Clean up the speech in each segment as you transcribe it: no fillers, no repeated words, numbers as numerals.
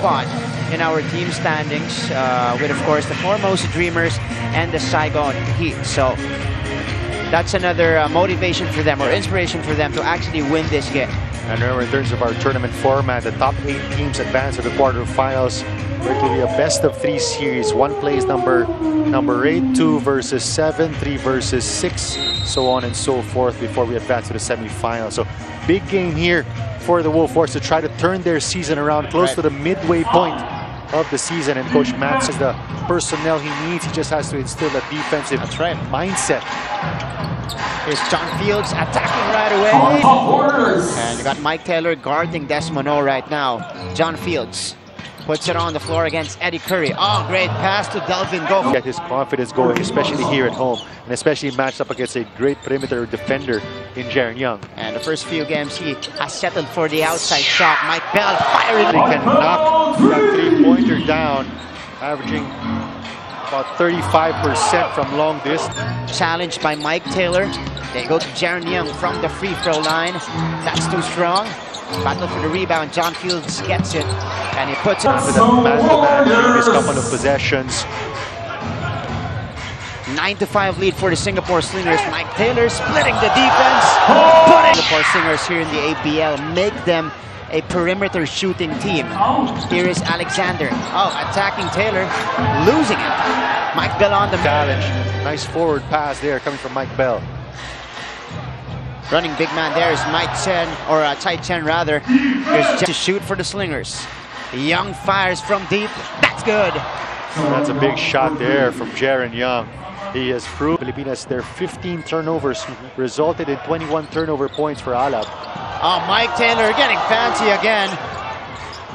spot in our team standings with, of course, the Formosa Dreamers and the Saigon Heat. So that's another motivation for them, or inspiration for them, to actually win this game. And remember, in terms of our tournament format, the top 8 teams advance to the quarterfinals. It will be a best-of-3 series. One plays number 8, 2 versus 7, 3 versus 6, so on and so forth before we advance to the semifinals. So big game here for the Wolf Warriors to try to turn their season around close to the midway point of the season. And Coach Matt has the personnel he needs. He just has to instill a defensive mindset. Here's John Fields attacking right away. And you got Mike Taylor guarding Desmono right now. John Fields puts it on the floor against Eddie Curry. Oh, great pass to Delvin Go. Get his confidence going, especially here at home, and especially matched up against a great perimeter defender in Jaren Young. And the first few games, he has settled for the outside shot. Mike Bell firing. He can knock that three-pointer down, averaging about 35% from long distance. Challenged by Mike Taylor. They go to Jaren Young from the free throw line. That's too strong. Battle for the rebound. John Fields gets it, and he puts it with a man-to-man previous couple of possessions. 9-5 lead for the Singapore Slingers. Mike Taylor splitting the defense. Putting the Singapore Slingers here in the ABL, make them a perimeter shooting team. Here is Alexander. Oh, attacking Taylor, losing it. Mike Bell on the challenge. Nice forward pass there coming from Mike Bell. Running big man there is Mike Chen, or Tai Chen rather. Here's to shoot for the Slingers. Young fires from deep. That's good. That's a big shot there from Jaren Young. He has proved Pilipinas their 15 turnovers resulted in 21 turnover points for Alab. Oh, Mike Taylor getting fancy again.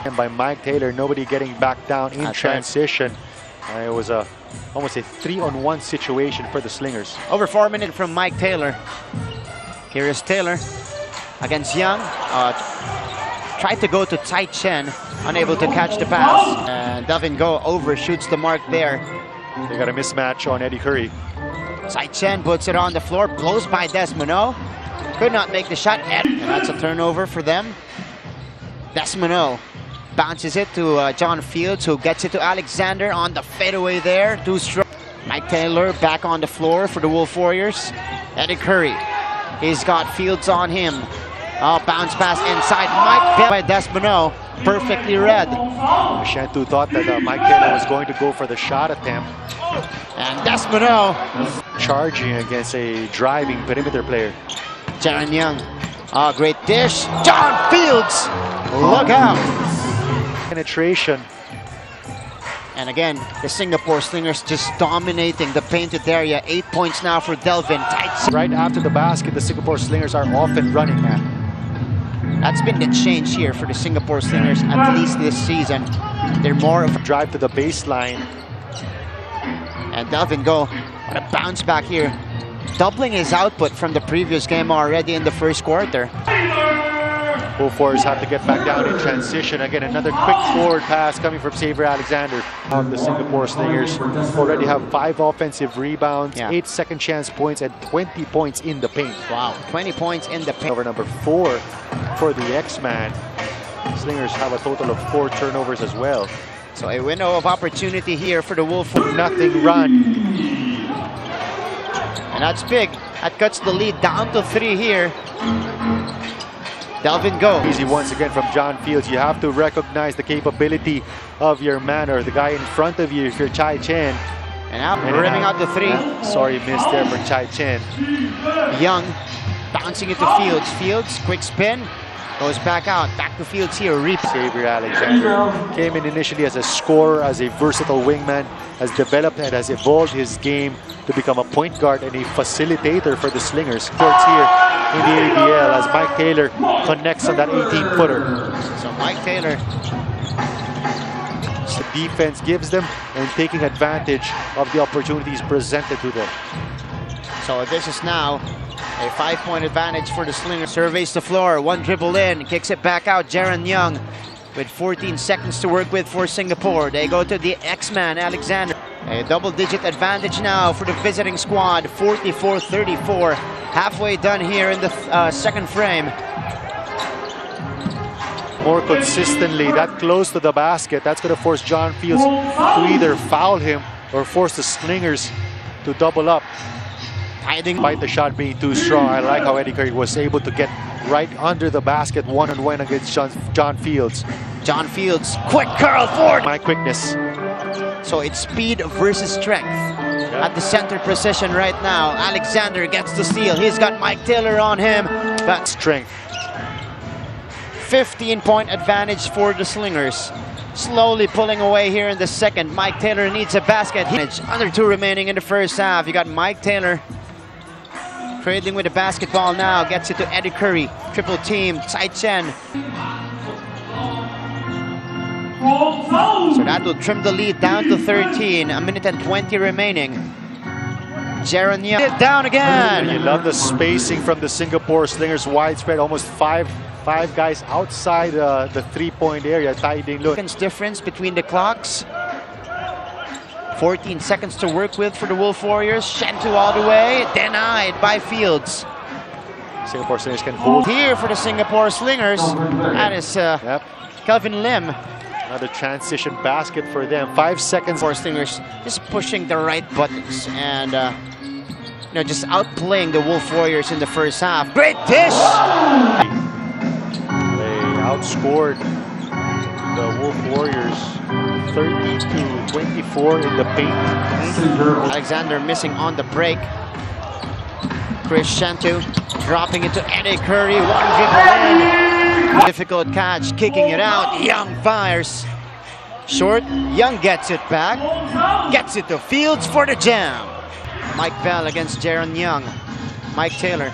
And by Mike Taylor, nobody getting back down in transition. It was almost a 3-on-1 situation for the Slingers. Over 4 minutes from Mike Taylor. Here is Taylor against Young. Tried to go to Tai Chen, unable to catch the pass. And Delvin Go overshoots the mark there. They got a mismatch on Eddie Curry. Tai Chen puts it on the floor, blows by Desmono. Could not make the shot, and that's a turnover for them. Desmono bounces it to John Fields, who gets it to Alexander on the fadeaway there. Too strong. Mike Taylor back on the floor for the Wolf Warriors. Eddie Curry. He's got Fields on him. Oh, bounce pass inside. Mike Bell by Desmono. Perfectly read. Shantu thought that Mike Taylor was going to go for the shot attempt. And Desmono charging against a driving perimeter player. Jaren Young. Oh, great dish. John Fields. Look out. Penetration. And again, the Singapore Slingers just dominating the painted area. 8 points now for Delvin. Right after the basket, the Singapore Slingers are off and running now. That's been the change here for the Singapore Slingers, at least this season. They're more of a drive to the baseline. And Delvin Go, what a bounce back here. Doubling his output from the previous game already in the first quarter. Wolf Warriors have to get back down in transition. Again, another quick forward pass coming from Xavier Alexander. The Singapore Slingers already have 5 offensive rebounds, 8 second chance points, and 20 points in the paint. Wow, 20 points in the paint. Over number 4 for the X-Man. Slingers have a total of 4 turnovers as well. So a window of opportunity here for the Wolf. Nothing run. And that's big. That cuts the lead down to 3 here. Delvin Go. Easy once again from John Fields. You have to recognize the capability of your man, or the guy in front of you if you're Tai Chen. And now rimming out the 3. Sorry, missed there for Tai Chen. Young bouncing it to Fields. Fields, quick spin. Goes back out. Back to Fields here. Xavier Alexander came in initially as a scorer, as a versatile wingman, has developed and has evolved his game to become a point guard and a facilitator for the Slingers. Courts here in the ABL as Mike Taylor connects on that 18-footer. So Mike Taylor. The defense gives them, and taking advantage of the opportunities presented to them. So this is now a 5-point advantage for the Slingers. Surveys the floor, 1 dribble in, kicks it back out. Jaren Young with 14 seconds to work with for Singapore. They go to the X-Man, Alexander. A double-digit advantage now for the visiting squad, 44-34. Halfway done here in the second frame. more consistently, that close to the basket. That's going to force John Fields to either foul him or force the Slingers to double up. Despite the shot being too strong, I like how Eddie Curry was able to get right under the basket one-on-one against John Fields. John Fields, quick curl forward. My quickness. So it's speed versus strength. At the center position right now, Alexander gets the steal. He's got Mike Taylor on him, but strength. 15-point advantage for the Slingers. Slowly pulling away here in the second. Mike Taylor needs a basket. Under 2 remaining in the first half. You got Mike Taylor trading with the basketball now. Gets it to Eddie Curry. Triple team. Tsai Chen. So that will trim the lead down to 13. 1 minute and 20 remaining. Jaron Young down again. You love the spacing from the Singapore Slingers. Widespread, almost five guys outside the three-point area. Seconds difference between the clocks. 14 seconds to work with for the Wolf Warriors. Shantu all the way. Denied by Fields. Singapore Slingers can hold. Here for the Singapore Slingers. That is Kelvin Lim. Another transition basket for them. 5 seconds. For Slingers just pushing the right buttons and just outplaying the Wolf Warriors in the first half. Great dish! They outscored the Wolf Warriors 30-24 in the paint. Alexander missing on the break. Chris Shantu dropping it to Eddie Curry. One dribble in. Difficult catch, kicking it out. Young fires. Short. Young gets it back. Gets it to Fields for the jam. Mike Bell against Jaron Young. Mike Taylor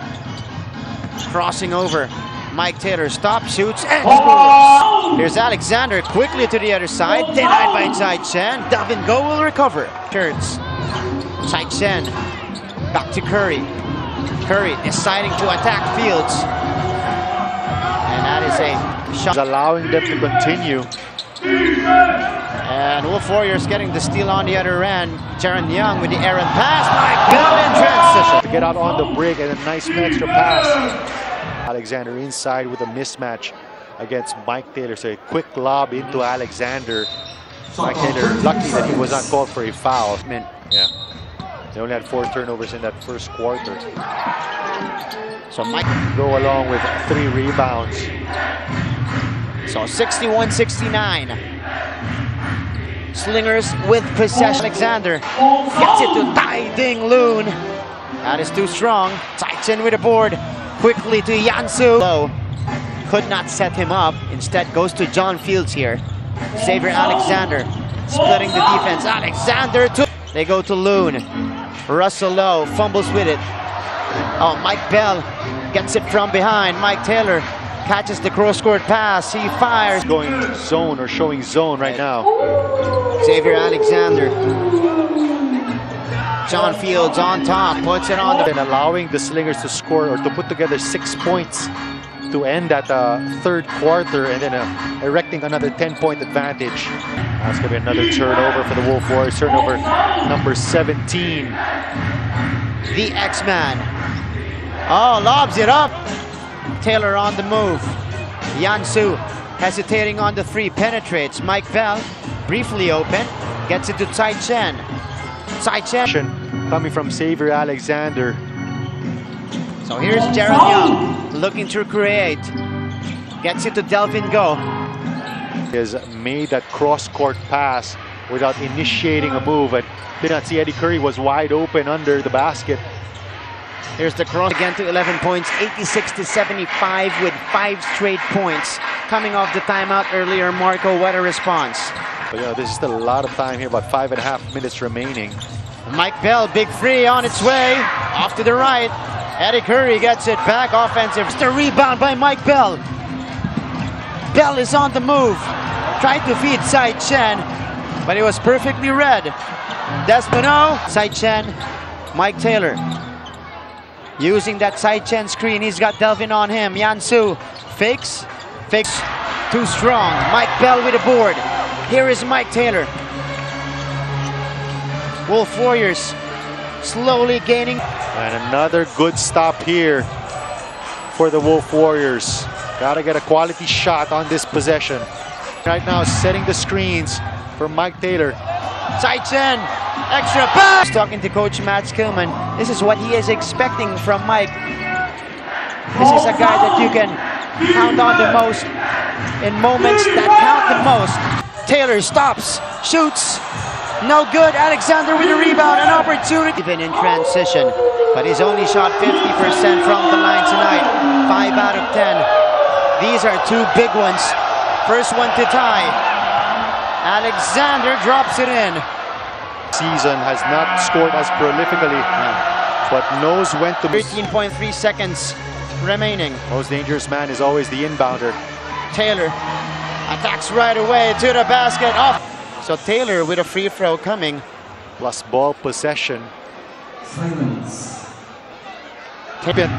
crossing over. Mike Taylor stops, shoots, and scores. Here's Alexander quickly to the other side. Denied by Tsai Chen. Davin Go will recover. Shirts. Tsai Chen. Back to Curry. Curry deciding to attack Fields. And that is a shot. Allowing them to continue. And Wolf Warriors getting the steal on the other end. Jaron Young with the errant pass. Mike Bell in transition. To get out on the break and a nice extra pass. Alexander inside with a mismatch against Mike Taylor. So a quick lob into Alexander. Mike Taylor lucky that he was not called for a foul. Yeah. They only had 4 turnovers in that first quarter. So Mike go along with 3 rebounds. So 61-69. Slingers with possession. Alexander gets it to Tai Ding Loon. That is too strong. Tsai Chen with a board. Quickly to Yansu. Low. Could not set him up. Instead goes to John Fields here. Xavier Alexander splitting the defense. Alexander to. They go to Loon. Russell Lowe fumbles with it. Oh, Mike Bell gets it from behind. Mike Taylor catches the cross-court pass. He fires. Going zone or showing zone right now. Xavier Alexander. John Fields on top, puts it on the... And allowing the Slingers to score or to put together 6 points to end that third quarter and then erecting another 10-point advantage. That's going to be another turnover for the Wolf Warriors. Turnover number 17. The X-Man. Oh, lobs it up. Taylor on the move. Yansu hesitating on the 3, penetrates. Mike Bell briefly open, gets it to Tsai Chen. Tsai Chen coming from Xavier Alexander. So here's Jaron Young looking to create. Gets it to Delvin Go. He has made that cross-court pass without initiating a move. I did not see Eddie Curry was wide open under the basket. Here's the cross again to 11 points, 86-75 with 5 straight points. Coming off the timeout earlier, Marco, what a response. But, there's still a lot of time here, about 5.5 minutes remaining. Mike Bell, big free on its way, off to the right. Eddie Curry gets it back, offensive. Just a rebound by Mike Bell. Bell is on the move, tried to feed Tsai Chen, but it was perfectly read. Desmano, Tsai Chen, Mike Taylor. Using that Tsai Chen screen, he's got Delvin on him. Yansu fakes, too strong. Mike Bell with a board. Here is Mike Taylor. Wolf Warriors slowly gaining. And another good stop here for the Wolf Warriors. Gotta get a quality shot on this possession. Right now, setting the screens for Mike Taylor. Tsai Chen, extra pass. Talking to Coach Matt Skillman. This is what he is expecting from Mike. This is a guy that you can count on the most in moments that count the most. Taylor stops, shoots. No good. Alexander with a rebound, an opportunity. Even in transition, but he's only shot 50% from the line tonight. 5 out of 10. These are two big ones. First one to tie. Alexander drops it in. Season has not scored as prolifically, but knows when to. 13.3 seconds remaining. Most dangerous man is always the inbounder. Taylor attacks right away to the basket. Off. So Taylor with a free throw coming. Plus ball possession. Taken.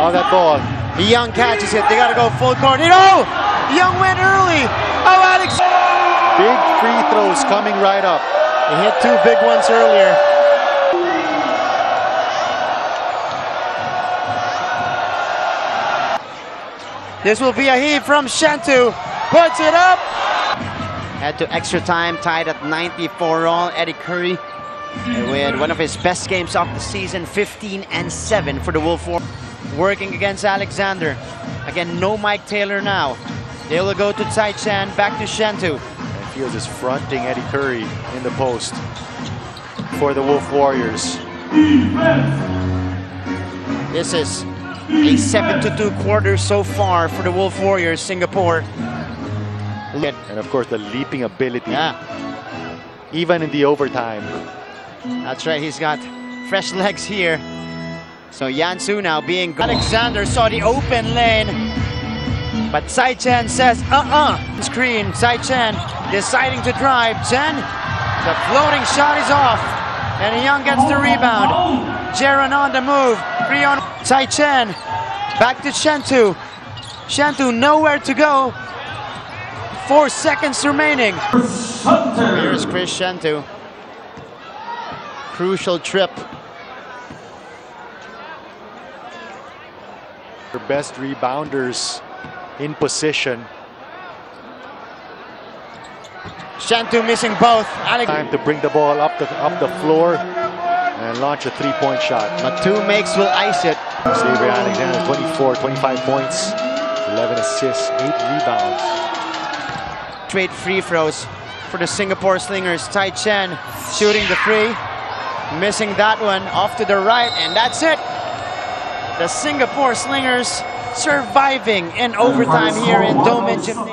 On that ball. Young catches it. They got to go full court. Oh! Young went early. Oh, Alex. Big free throws coming right up. He hit two big ones earlier. This will be a heave from Shantu. Puts it up. Head to extra time, tied at 94 all. Eddie Curry with one of his best games of the season, 15-7 for the Wolf Warriors. Working against Alexander. Again, no Mike Taylor now. They will go to Tsai Chen, back to Shantu. And Fields is fronting Eddie Curry in the post for the Wolf Warriors. This is a 7-2 quarter so far for the Wolf Warriors, Singapore. And of course the leaping ability, even in the overtime. That's right, he's got fresh legs here. So Yansu now being Alexander saw the open lane, but Tsai Chen says screen. Tsai Chen deciding to drive. Chen, the floating shot is off, and Young gets the rebound. Jaron on the move, 3 on Tsai Chen, back to Shantu. Shantu nowhere to go. 4 seconds remaining. Here's Chris Shantu. Crucial trip. Their best rebounders in position. Shantu missing both. Time to bring the ball up the floor and launch a 3-point shot. But 2 makes will ice it. Xavier Alexander, 24, 25 points, 11 assists, 8 rebounds. Straight free throws for the Singapore Slingers. Tsai Chen shooting the free, missing that one, off to the right, and that's it. The Singapore Slingers surviving in overtime here in Doman Gymnasium.